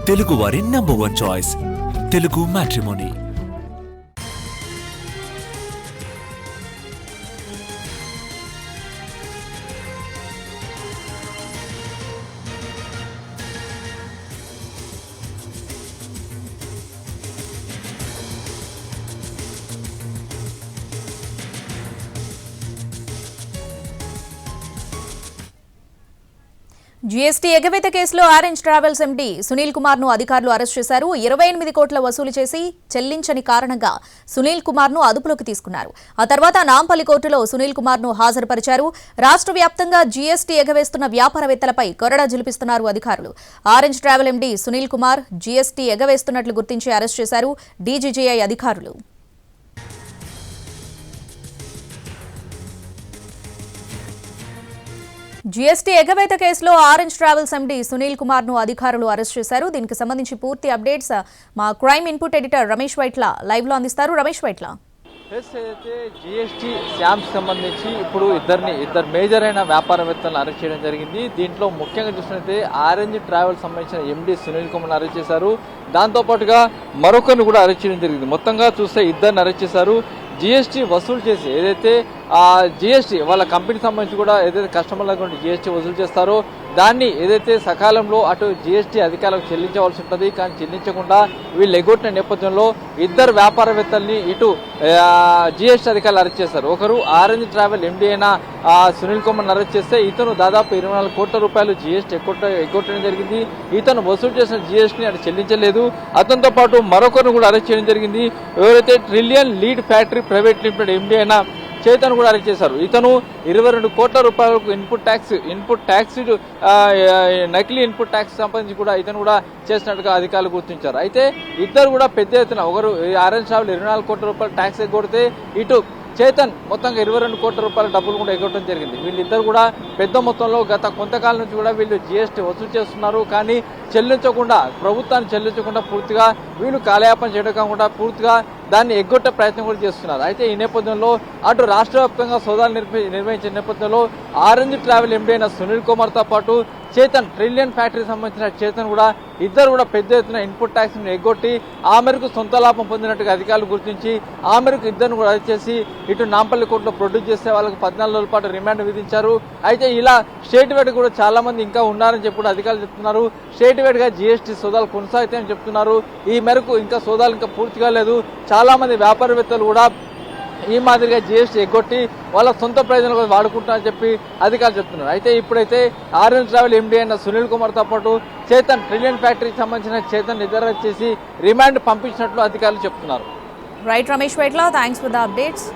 తెలుగువారి number 1 choice Telugu matrimony. GST ఎగవేత కేసులో orange travels MD Sunil Kumar ను అధికారులు అరెస్ట్ చేశారు. 28 కోట్ల వసూలు చేసి చెల్లించని కారణంగా సునీల్ కుమార్ ను అదుపులోకి తీసుకున్నారు. ఆ తర్వాత నాంపల్లి కోర్టులో సునీల్ కుమార్ ను హాజరుపరిచారు. రాష్ట్ర వ్యాప్తంగా జీఎస్టీ ఎగవేస్తున్న వ్యాపారవేత్తలపై కొరడా జులిపిస్తున్నారు అధికారులు. Orange travel MD Sunil Kumar GST ఎగవేస్తున్నట్లు గుర్తించి అరెస్ట్ చేశారు డీజీజీఐ అధికారులు. జీఎస్టీ ఎగవేత కేసులో orange travels MD Sunil Kumar ను అధికారులు అరెస్ట్ చేశారు. దీనికి సంబంధించి పూర్తి అప్డేట్స్ మా crime input editor Ramesh Vaitla live లో అందిస్తారు. రమేష్ వైట్ల, అయితే జీఎస్టీ స్కామ్స్ సంబంధించి ఇప్పుడు ఇద్దరు మేజర్ అయిన వ్యాపారవేత్తలను అరెస్ట్ చేయడం జరిగింది. దీంట్లో ముఖ్యంగా చూసినట్లయితే ఆరెంజ్ ట్రావెల్ సంబంధించిన ఎండీ సునీల్ కుమార్ అరెస్ట్ చేశారు. దాంతోపాటుగా మరొకరిని కూడా అరెస్ట్ చేయడం జరిగింది. మొత్తంగా చూస్తే ఇద్దరిని అరెస్ట్ చేశారు. జీఎస్టీ వసూలు చేసి ఏదైతే జీఎస్టీ వాళ్ళ కంపెనీ సంబంధించి కూడా ఏదైతే కస్టమర్లకు జీఎస్టీ వసూలు చేస్తారో దాన్ని ఏదైతే సకాలంలో అటు జీఎస్టీ అధికారులకు చెల్లించవలసి ఉంటుంది. కానీ చెల్లించకుండా వీళ్ళు ఎగ్గొట్టిన నేపథ్యంలో ఇద్దరు వ్యాపారవేత్తల్ని ఇటు జీఎస్టీ అధికారులు అరెస్ట్ చేశారు. ఒకరు ఆరెంజ్ ట్రావెల్ ఎండీ అయిన సునీల్ కుమార్ అరెస్ట్ చేస్తే ఇతను దాదాపు 24 కోట్ల రూపాయలు జీఎస్టీ ఎగ్గొట్టడం జరిగింది. ఇతను వసూలు చేసిన జీఎస్టీని అటు చెల్లించలేదు. అతనితో పాటు మరొకరిని కూడా అరెస్ట్ చేయడం జరిగింది. ఎవరైతే trillion lead factory private limited MD అయిన చేతన్ కూడా అరెస్ట్ చేశారు. ఇతను 22 కోట్ల రూపాయలకు ఇన్పుట్ ట్యాక్స్ నకిలీ ఇన్పుట్ ట్యాక్స్ సంబంధించి కూడా ఇతను కూడా చేసినట్టుగా అధికారులు గుర్తించారు. అయితే ఇద్దరు కూడా పెద్ద ఎత్తున ఒకరు ఆరెంజ్ ట్రావెల్ 24 కోట్ల రూపాయలు ట్యాక్స్ ఎగ్గొడితే ఇటు చేతన్ మొత్తంగా 22 కోట్ల రూపాయల డబ్బులు కూడా ఎగ్గొట్టడం జరిగింది. వీళ్ళిద్దరు కూడా పెద్ద మొత్తంలో గత కొంతకాలం నుంచి కూడా వీళ్ళు జీఎస్టీ వసూలు చేస్తున్నారు. కానీ చెల్లించకుండా ప్రభుత్వాన్ని చెల్లించకుండా పూర్తిగా వీళ్ళు కాలయాపన చేయడం కాకుండా పూర్తిగా దాన్ని ఎగ్గొట్టే ప్రయత్నం కూడా చేస్తున్నారు. అయితే ఈ నేపథ్యంలో అటు రాష్ట్ర వ్యాప్తంగా సోదాలు నిర్వహించిన నేపథ్యంలో ఆరెంజ్ ట్రావెల్ ఎండీ అయిన సునీల్ కుమార్తో పాటు చేతన్ ట్రిలియన్ ఫ్యాక్టరీ సంబంధించిన చేతన్ కూడా ఇద్దరు కూడా పెద్ద ఎత్తున ఇన్పుట్ ట్యాక్స్ ఎగ్గొట్టి ఆ మేరకు సొంత లాభం పొందినట్టుగా అధికారులు గుర్తించి ఆ మేరకు ఇద్దరిని కూడా అరెస్ట్ చేసి ఇటు నాంపల్లి కోర్టులో ప్రొడ్యూస్ చేస్తే వాళ్ళకి 14 రోజుల పాటు రిమాండ్ విధించారు. అయితే ఇలా స్టేట్ వైడ్ కూడా చాలా మంది ఇంకా ఉన్నారని చెప్పి అధికారులు చెప్తున్నారు. స్టేట్ వైడ్ గా జీఎస్టీ సోదాలు కొనసాగుతాయని చెప్తున్నారు. ఈ మేరకు ఇంకా సోదాలు ఇంకా పూర్తిగా లేదు. చాలా మంది వ్యాపారవేత్తలు కూడా ఈ మాదిరిగా జీఎస్టీ ఎగ్గొట్టి వాళ్ళ సొంత ప్రయోజనాలు వాడుకుంటారని చెప్పి అధికారులు చెప్తున్నారు. అయితే ఇప్పుడైతే ఆరెంజ్ ట్రావెల్ ఎండీ అయిన సునీల్ కుమార్తో పాటు చేతన్ ట్రిలియన్ ఫ్యాక్టరీకి సంబంధించిన చేతన్ నిద్ర చేసి రిమాండ్ పంపించినట్లు అధికారులు చెప్తున్నారు. Right Ramesh Vaitla, thanks for the updates.